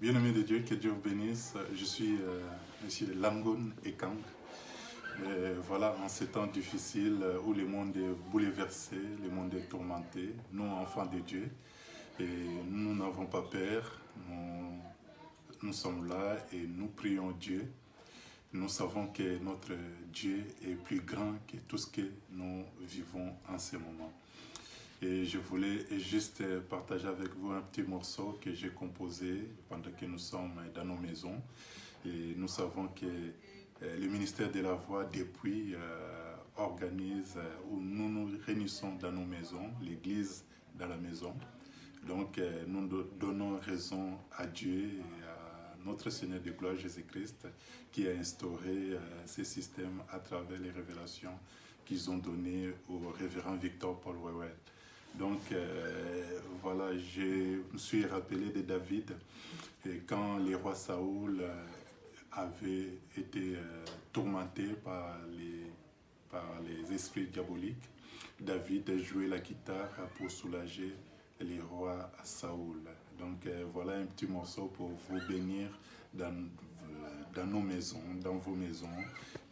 Bien-aimé de Dieu, que Dieu vous bénisse. Je suis M. Langon Ekang. Voilà, en ces temps difficiles où le monde est bouleversé, le monde est tourmenté, nous, enfants de Dieu, et nous n'avons pas peur, nous sommes là et nous prions Dieu. Nous savons que notre Dieu est plus grand que tout ce que nous vivons en ce moment. Et je voulais juste partager avec vous un petit morceau que j'ai composé pendant que nous sommes dans nos maisons. Et nous savons que le ministère de la Voix, depuis, organise où nous nous réunissons dans nos maisons, l'église dans la maison. Donc, nous donnons raison à Dieu et à notre Seigneur de gloire Jésus-Christ qui a instauré ces systèmes à travers les révélations qu'ils ont données au révérend Victor Paul Wewel. Donc, voilà, je me suis rappelé de David et quand le roi Saoul avait été tourmenté par les esprits diaboliques. David jouait la guitare pour soulager les rois Saoul. Donc voilà un petit morceau pour vous bénir dans nos maisons, dans vos maisons.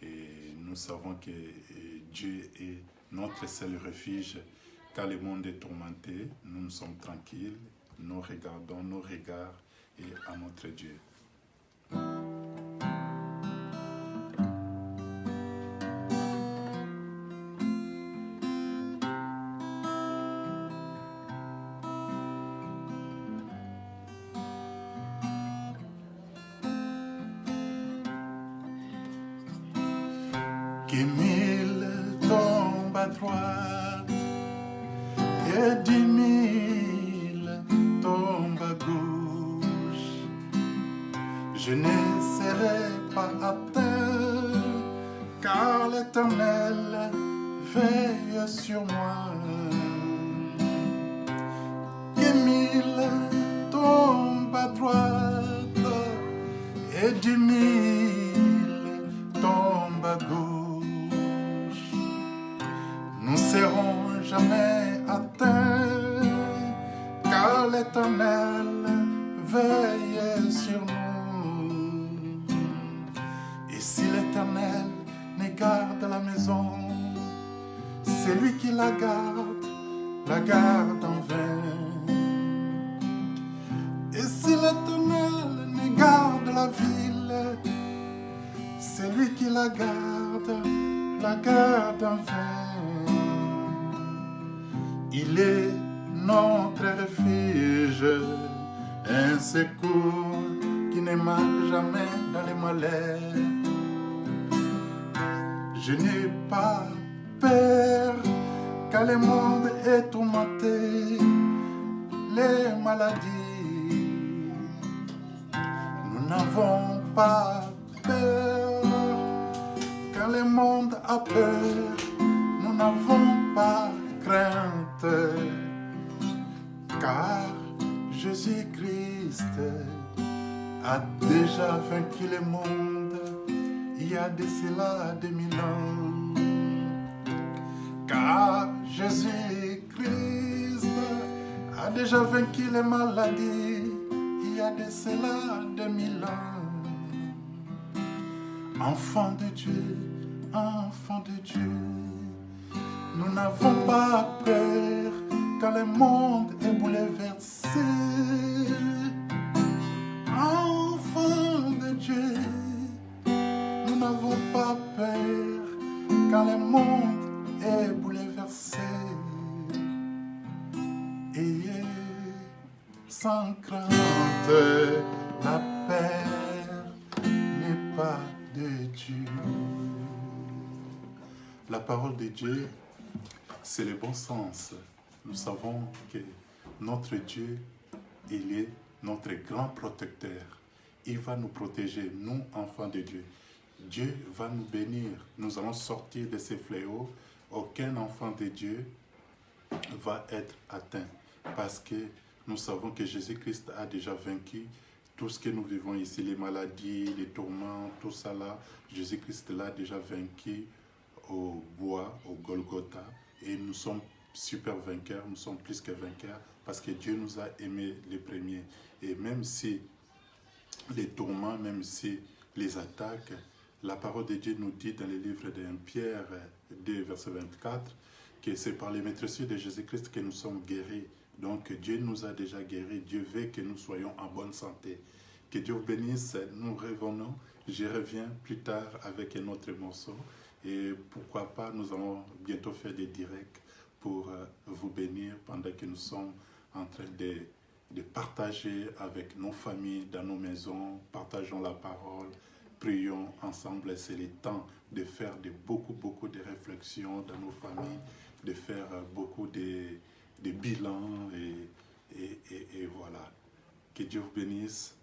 Et nous savons que Dieu est notre seul refuge. Quand le monde est tourmenté, nous sommes tranquilles, nous regardons nos regards et à notre Dieu. Que mille tombent à droite et 10 000 tombent à gauche, je ne serai pas atteint, car l'Éternel veille sur moi. Que 1000 tombent à droite et 10 000 tombent à gauche, nous serons jamais atteints, car l'Éternel veille sur nous. Et si l'Éternel ne garde la maison, c'est lui qui la garde en vain. Et si l'Éternel ne garde la ville, c'est lui qui la garde en vain. Il est notre refuge, un secours qui ne manque jamais dans les malheurs. Je n'ai pas peur quand le monde est tourmenté, les maladies. Nous n'avons pas peur quand le monde a peur, nous n'avons pas crainte, car Jésus-Christ a déjà vaincu le monde il y a de cela 2000 ans. Car Jésus-Christ a déjà vaincu les maladies il y a de cela 2000 ans. Enfants de Dieu, nous n'avons pas peur quand le monde est bouleversé. Enfants de Dieu, nous n'avons pas peur quand le monde est bouleversé. Ayez sans crainte, la paix n'est pas de Dieu. La parole de Dieu, c'est le bon sens. Nous savons que notre Dieu, il est notre grand protecteur. Il va nous protéger, nous, enfants de Dieu. Dieu va nous bénir. Nous allons sortir de ces fléaux. Aucun enfant de Dieu va être atteint. Parce que nous savons que Jésus-Christ a déjà vaincu tout ce que nous vivons ici, les maladies, les tourments, tout ça là. Jésus-Christ l'a déjà vaincu au bois, au Golgotha. Et nous sommes super vainqueurs, nous sommes plus que vainqueurs parce que Dieu nous a aimés les premiers. Et même si les tourments, même si les attaques. La parole de Dieu nous dit dans le livre de Pierre 2, verset 24, que c'est par les maîtresses de Jésus-Christ que nous sommes guéris. Donc Dieu nous a déjà guéris. Dieu veut que nous soyons en bonne santé. Que Dieu vous bénisse. Nous revenons. Je reviens plus tard avec un autre morceau. Et pourquoi pas, nous allons bientôt faire des directs pour vous bénir pendant que nous sommes en train de partager avec nos familles, dans nos maisons. Partageons la parole. Prions ensemble. C'est le temps de faire beaucoup de réflexions dans nos familles, de faire beaucoup de bilans et voilà. Que Dieu vous bénisse.